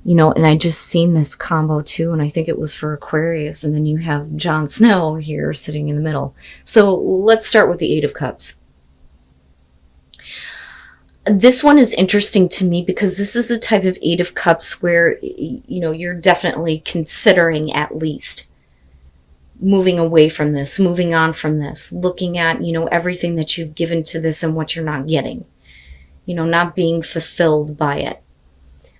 And I just seen this combo too, and I think it was for Aquarius, and then you have Jon Snow here sitting in the middle. So let's start with the Eight of Cups. This one is interesting to me because this is the type of Eight of Cups where, you're definitely considering at least moving away from this, moving on from this, looking at, everything that you've given to this and what you're not getting, not being fulfilled by it.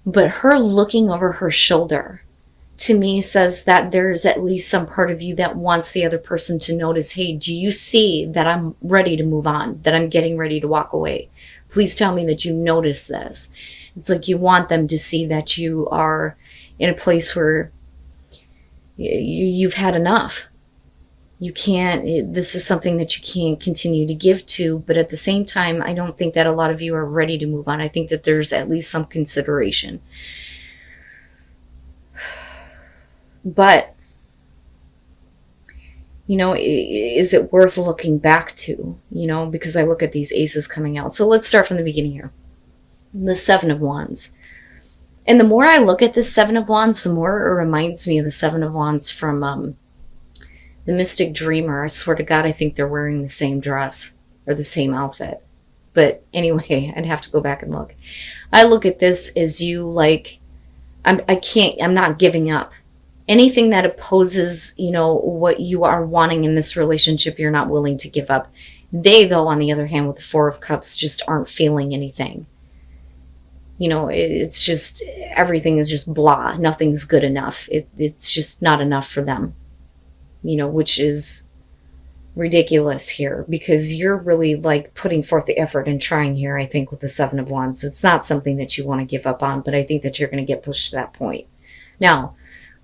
But her looking over her shoulder, to me, says that there's at least some part of you that wants the other person to notice, hey, do you see that I'm ready to move on, that I'm getting ready to walk away? Please tell me that you notice this. It's like you want them to see that you are in a place where you've had enough. You can't, this is something that you can't continue to give to, but at the same time, I don't think that a lot of you are ready to move on. I think that there's at least some consideration. But, is it worth looking back to, because I look at these aces coming out. So let's start from the beginning here. The Seven of Wands. And the more I look at this Seven of Wands, the more it reminds me of the Seven of Wands from the Mystic Dreamer. I swear to God, I think they're wearing the same dress or the same outfit. But anyway, I'd have to go back and look. I look at this as you like, I'm not giving up. Anything that opposes, what you are wanting in this relationship, you're not willing to give up. They, though, on the other hand, with the Four of Cups, just aren't feeling anything. It's just, everything is just blah. Nothing's good enough. It's just not enough for them, which is ridiculous here because you're really like putting forth the effort and trying here, I think, with the Seven of Wands. It's not something that you want to give up on, but I think that you're going to get pushed to that point. Now,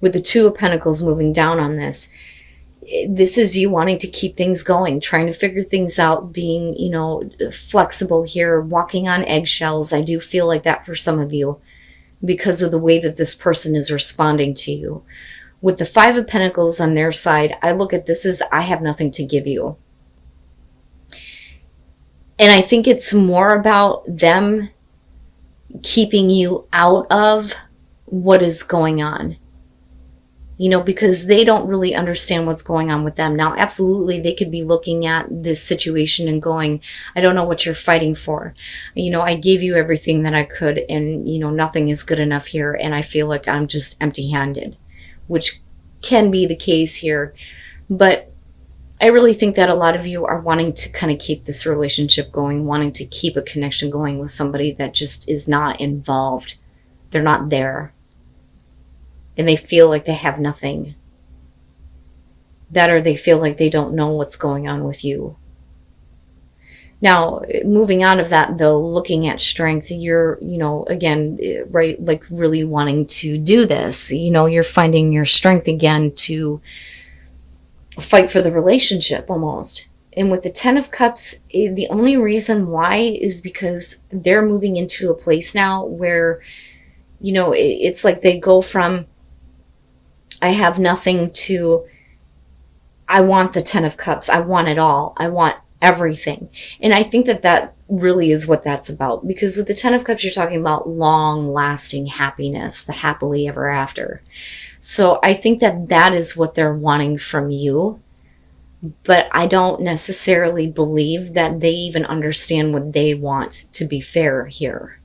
with the Two of Pentacles moving down on this is you wanting to keep things going, trying to figure things out, being, flexible here, walking on eggshells. I do feel like that for some of you because of the way that this person is responding to you. With the Five of Pentacles on their side, I look at this as I have nothing to give you. And I think it's more about them keeping you out of what is going on. Because they don't really understand what's going on with them. Now, absolutely, they could be looking at this situation and going, I don't know what you're fighting for. I gave you everything that I could and, nothing is good enough here. And I feel like I'm just empty-handed, which can be the case here. But I really think that a lot of you are wanting to kind of keep this relationship going, wanting to keep a connection going with somebody that just is not involved. They're not there. And they feel like they have nothing. That or they feel like they don't know what's going on with you. Now, moving out of that, though, looking at strength, you're, again, right, like really wanting to do this. You're finding your strength again to fight for the relationship almost. And with the Ten of Cups, the only reason why is because they're moving into a place now where, it's like they go from, I have nothing to, I want the Ten of Cups. I want it all. I want everything. And I think that that really is what that's about. Because with the Ten of Cups, you're talking about long-lasting happiness, the happily ever after. So I think that that is what they're wanting from you. But I don't necessarily believe that they even understand what they want, to be fair here.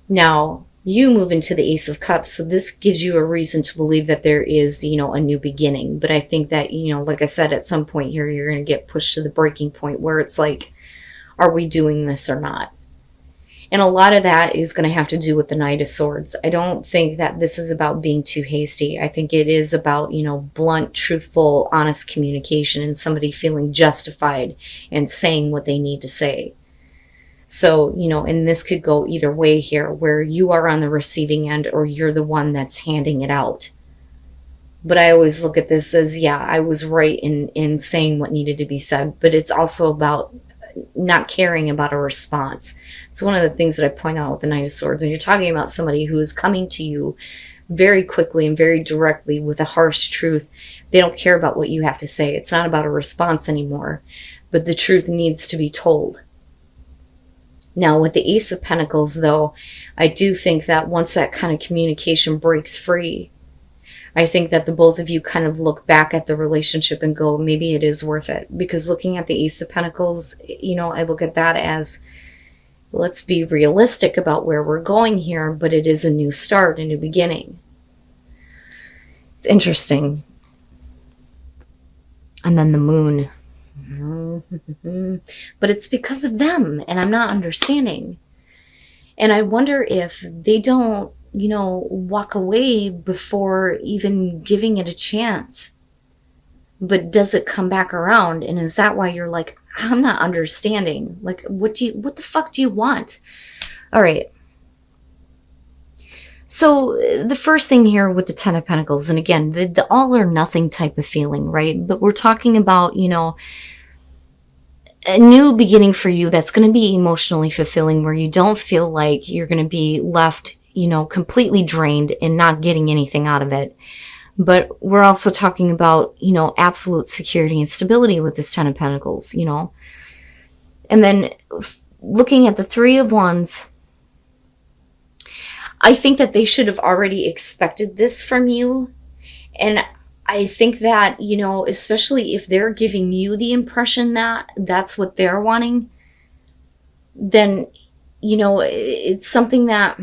Now, you move into the Ace of Cups, so this gives you a reason to believe that there is, a new beginning. But I think that, like I said, at some point here, you're going to get pushed to the breaking point where it's like, are we doing this or not? And a lot of that is going to have to do with the Knight of Swords. I don't think that this is about being too hasty. I think it is about, blunt, truthful, honest communication and somebody feeling justified and saying what they need to say. So, and this could go either way here, where you are on the receiving end or you're the one that's handing it out. But I always look at this as, yeah, I was right in saying what needed to be said. But it's also about not caring about a response. It's one of the things that I point out with the Knight of Swords. When you're talking about somebody who is coming to you very quickly and very directly with a harsh truth, they don't care about what you have to say. It's not about a response anymore. But the truth needs to be told. Now, with the Ace of Pentacles, though, I do think that once that kind of communication breaks free, I think that the both of you kind of look back at the relationship and go, maybe it is worth it. Because looking at the Ace of Pentacles, I look at that as, let's be realistic about where we're going here, but it is a new start, a new beginning. It's interesting. And then the moon. But it's because of them, and I'm not understanding. And I wonder if they don't, walk away before even giving it a chance. But does it come back around? And is that why you're like, I'm not understanding? Like, what the fuck do you want? All right. So the first thing here with the Ten of Pentacles, and again, the all or nothing type of feeling, right? But we're talking about, a new beginning for you that's going to be emotionally fulfilling, where you don't feel like you're going to be left, completely drained and not getting anything out of it. But we're also talking about, absolute security and stability with this Ten of Pentacles, And then looking at the Three of Wands, I think that they should have already expected this from you. And I think that, especially if they're giving you the impression that that's what they're wanting, then, it's something that,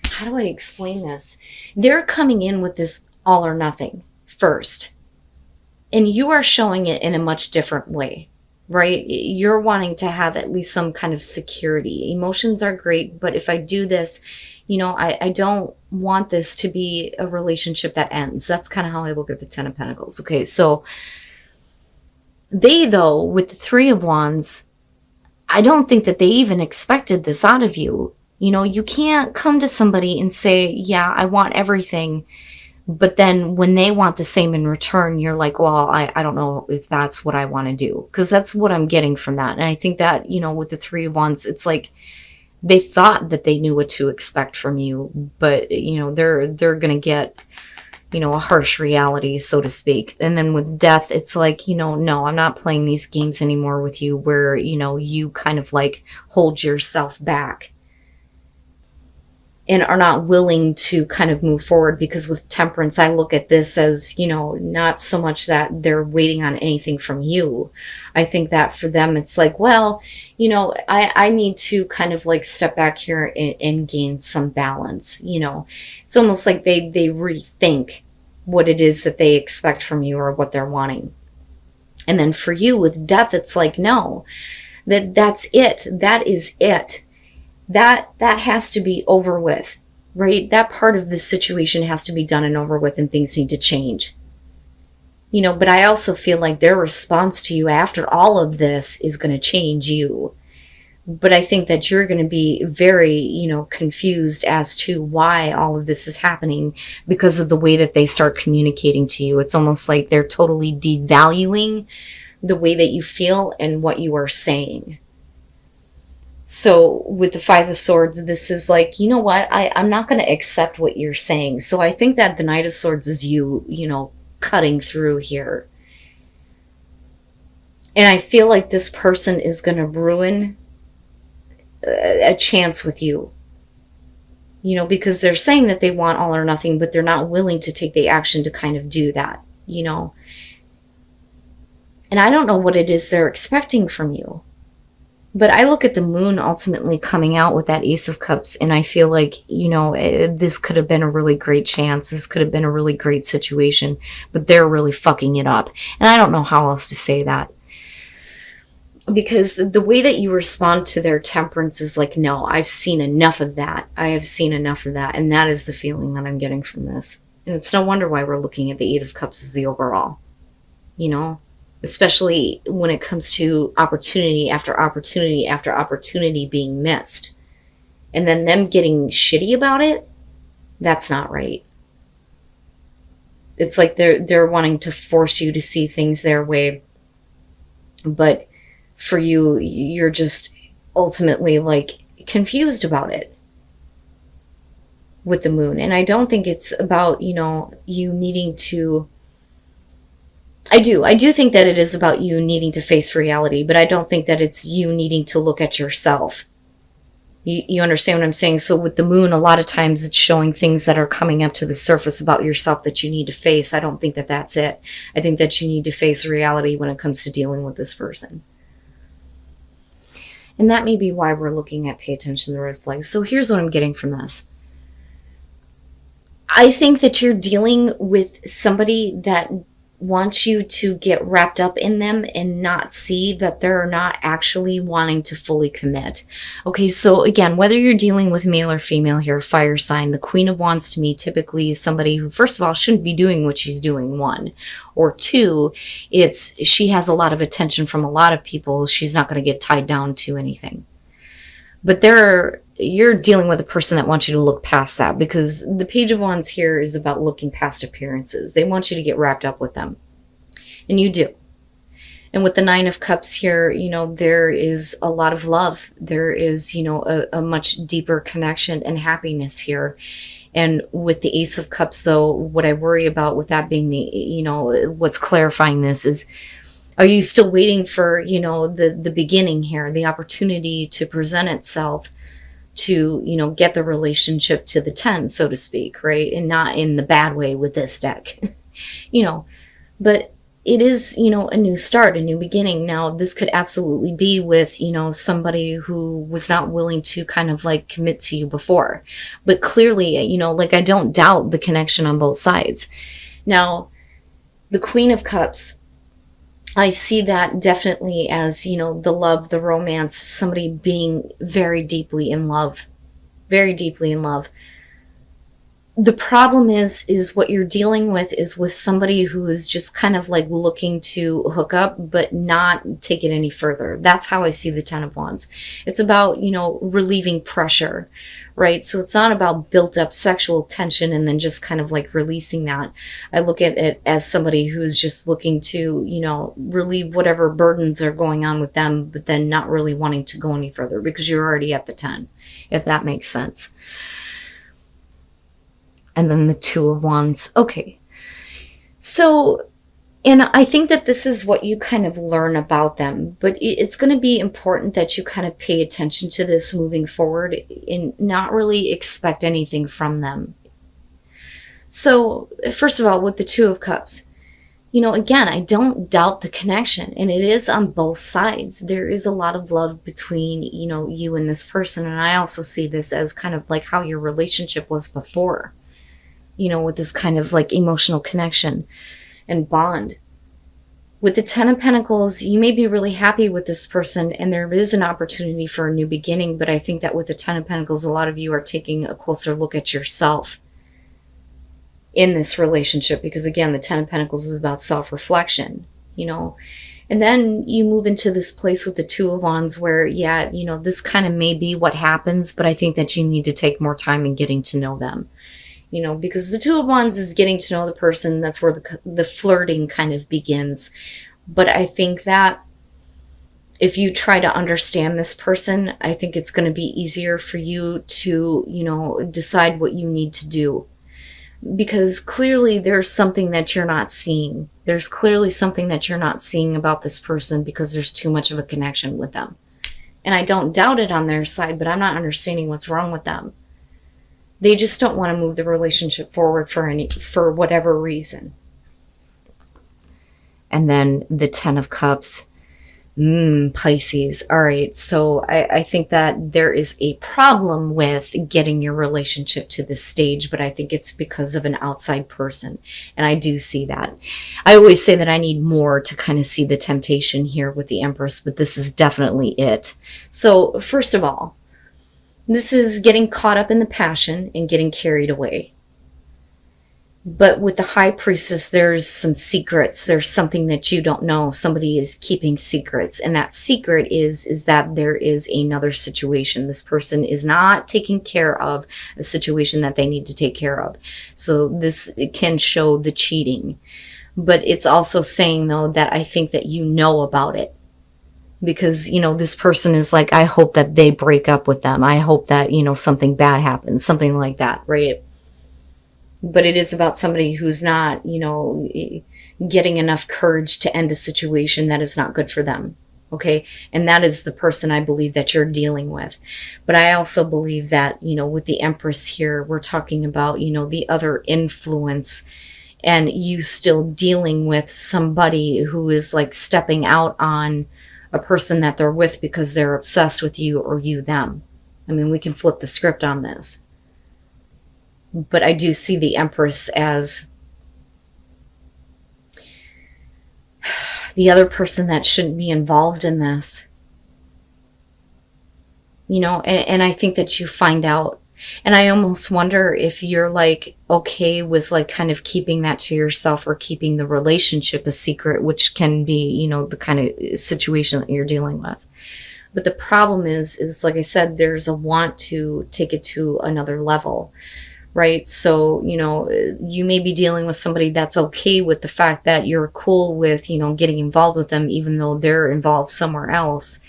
how do I explain this? They're coming in with this all or nothing first. And you are showing it in a much different way, right? You're wanting to have at least some kind of security. Emotions are great, but if I do this, I don't want this to be a relationship that ends. That's kind of how I look at the Ten of Pentacles. Okay, so they, though, with the Three of Wands, I don't think that they even expected this out of you. You can't come to somebody and say, yeah, I want everything. But then when they want the same in return, you're like, well, I don't know if that's what I want to do. Because that's what I'm getting from that. And I think that, with the Three of Wands, it's like, they thought that they knew what to expect from you, but they're going to get a harsh reality, so to speak. And then with Death, it's like, no, I'm not playing these games anymore with you, where you kind of like hold yourself back and are not willing to kind of move forward. Because with Temperance, I look at this as, not so much that they're waiting on anything from you. I think that for them, it's like, well, I need to kind of like step back here and gain some balance. It's almost like they rethink what it is that they expect from you or what they're wanting. And then for you with Death, it's like, no, that's it. That is it. That has to be over with, right? That part of the situation has to be done and over with, and things need to change. But I also feel like their response to you after all of this is going to change you. But I think that you're going to be very, confused as to why all of this is happening, because of the way that they start communicating to you. It's almost like they're totally devaluing the way that you feel and what you are saying. So with the Five of Swords, this is like, you know what? I'm not going to accept what you're saying. So I think that the Knight of Swords is you, cutting through here. And I feel like this person is going to ruin a chance with you. Because they're saying that they want all or nothing, but they're not willing to take the action to kind of do that, And I don't know what it is they're expecting from you. But I look at the moon ultimately coming out with that Ace of Cups, and I feel like, this could have been a really great chance. This could have been a really great situation, but they're really fucking it up. And I don't know how else to say that. Because the way that you respond to their Temperance is like, no, I've seen enough of that. I have seen enough of that. And that is the feeling that I'm getting from this. And it's no wonder why we're looking at the Eight of Cups as the overall, especially when it comes to opportunity after opportunity after opportunity being missed. And then them getting shitty about it, that's not right. It's like they're wanting to force you to see things their way. But for you, you're just ultimately like confused about it with the moon. And I don't think it's about, you needing to... I do think that it is about you needing to face reality, but I don't think that it's you needing to look at yourself. You understand what I'm saying? So with the moon, a lot of times it's showing things that are coming up to the surface about yourself that you need to face. I don't think that that's it. I think that you need to face reality when it comes to dealing with this person. And that may be why we're looking at pay attention to the red flags. So here's what I'm getting from this. I think that you're dealing with somebody that wants you to get wrapped up in them and not see that they're not actually wanting to fully commit. Okay, so again, whether you're dealing with male or female here, fire sign, the Queen of Wands to me typically is somebody who, first of all, shouldn't be doing what she's doing, one. Or two, she has a lot of attention from a lot of people. She's not going to get tied down to anything. But you're dealing with a person that wants you to look past that, because the Page of Wands here is about looking past appearances. They want you to get wrapped up with them. And you do. And with the Nine of Cups here, there is a lot of love. There is, a much deeper connection and happiness here. And with the Ace of Cups, though, what I worry about with that being what's clarifying this is, are you still waiting for, the beginning here, the opportunity to present itself to, get the relationship to the 10, so to speak, right? And not in the bad way with this deck, but it is, a new start, a new beginning. Now, this could absolutely be with, somebody who was not willing to kind of like commit to you before. But clearly, I don't doubt the connection on both sides. Now, the Queen of Cups, I see that definitely as, the love, the romance, somebody being very deeply in love. Very deeply in love. The problem is what you're dealing with is with somebody who is just kind of like looking to hook up, but not take it any further. That's how I see the Ten of Wands. It's about, relieving pressure, right? So it's not about built up sexual tension and then just kind of like releasing that. I look at it as somebody who's just looking to, relieve whatever burdens are going on with them, but then not really wanting to go any further because you're already at the 10, if that makes sense. And then the Two of Wands. Okay. So, and I think that this is what you kind of learn about them, but it's going to be important that you kind of pay attention to this moving forward and not really expect anything from them. So, first of all, with the Two of Cups, again, I don't doubt the connection, and it is on both sides. There is a lot of love between, you and this person, and I also see this as kind of like how your relationship was before. With this kind of like emotional connection and bond. With the Ten of Pentacles, you may be really happy with this person and there is an opportunity for a new beginning, but I think that with the Ten of Pentacles, a lot of you are taking a closer look at yourself in this relationship, because again, the Ten of Pentacles is about self-reflection, and then you move into this place with the Two of Wands where, this kind of may be what happens, but I think that you need to take more time in getting to know them. Because the Two of Wands is getting to know the person. That's where the flirting kind of begins. But I think that if you try to understand this person, I think it's going to be easier for you to, decide what you need to do. Because clearly there's something that you're not seeing. There's clearly something that you're not seeing about this person because there's too much of a connection with them. And I don't doubt it on their side, but I'm not understanding what's wrong with them. They just don't want to move the relationship forward for whatever reason. And then the Ten of Cups, Pisces. All right, so I think that there is a problem with getting your relationship to this stage, but I think it's because of an outside person. And I do see that. I always say that I need more to kind of see the temptation here with the Empress, but this is definitely it. So first of all, this is getting caught up in the passion and getting carried away. But with the High Priestess, there's some secrets. There's something that you don't know. Somebody is keeping secrets. And that secret is that there is another situation. This person is not taking care of a situation that they need to take care of. So this can show the cheating. But it's also saying, though, that I think that you know about it. Because, this person is like, I hope that they break up with them. I hope that, something bad happens, something like that, right? But it is about somebody who's not, getting enough courage to end a situation that is not good for them. Okay. And that is the person I believe that you're dealing with. But I also believe that, with the Empress here, we're talking about, the other influence, and you still dealing with somebody who is like stepping out on a person that they're with because they're obsessed with you, or you them. I mean, we can flip the script on this. But I do see the Empress as the other person that shouldn't be involved in this. And I think that you find out. And I almost wonder if you're like okay with like kind of keeping that to yourself, or keeping the relationship a secret, which can be, the kind of situation that you're dealing with. But the problem is like I said, there's a want to take it to another level, right? So, you may be dealing with somebody that's okay with the fact that you're cool with, getting involved with them, even though they're involved somewhere else.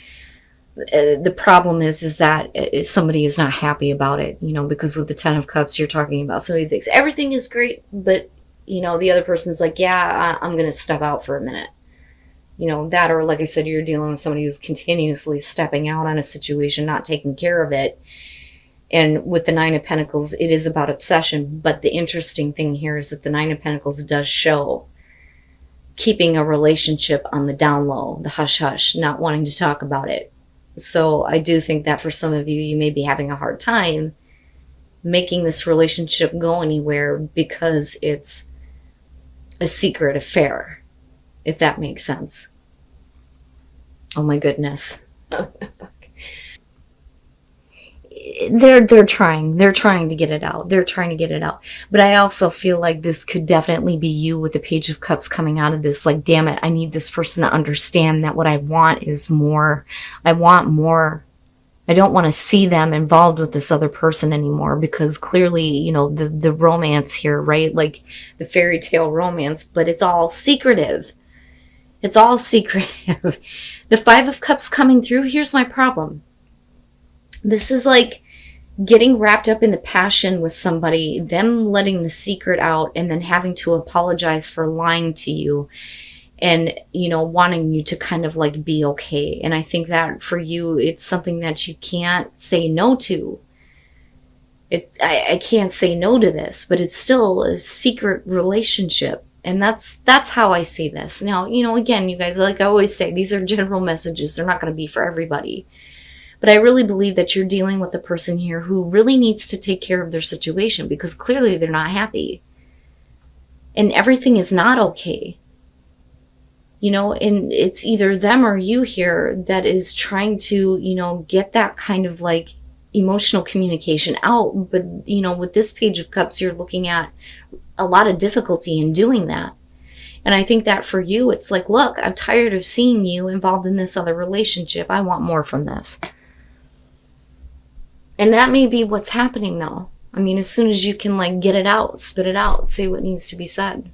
The problem is that somebody is not happy about it, because with the Ten of Cups, you're talking about somebody who thinks everything is great, but, the other person's like, yeah, I'm going to step out for a minute. That, or like I said, you're dealing with somebody who's continuously stepping out on a situation, not taking care of it. And with the Nine of Pentacles, it is about obsession. But the interesting thing here is that the Nine of Pentacles does show keeping a relationship on the down low, the hush hush, not wanting to talk about it. So I do think that for some of you, you may be having a hard time making this relationship go anywhere because it's a secret affair, if that makes sense. Oh my goodness. They're trying to get it out. They're trying to get it out. But I also feel like this could definitely be you with the Page of Cups coming out of this. Like, damn it, I need this person to understand that what I want is more. I want more. I don't want to see them involved with this other person anymore, because clearly, the romance here, right? Like the fairy tale romance, but it's all secretive. It's all secretive. The Five of Cups coming through, here's my problem. This is like getting wrapped up in the passion with somebody, them letting the secret out, and then having to apologize for lying to you, and, wanting you to kind of like be okay. And I think that for you, it's something that you can't say no to. I can't say no to this, but it's still a secret relationship. And that's how I see this. Now, again, you guys, like I always say, these are general messages. They're not going to be for everybody. But I really believe that you're dealing with a person here who really needs to take care of their situation, because clearly they're not happy. And everything is not okay. And it's either them or you here that is trying to, get that kind of like emotional communication out. But, with this Page of Cups, you're looking at a lot of difficulty in doing that. And I think that for you, it's like, look, I'm tired of seeing you involved in this other relationship. I want more from this. And that may be what's happening though. I mean, as soon as you can like get it out, spit it out, say what needs to be said.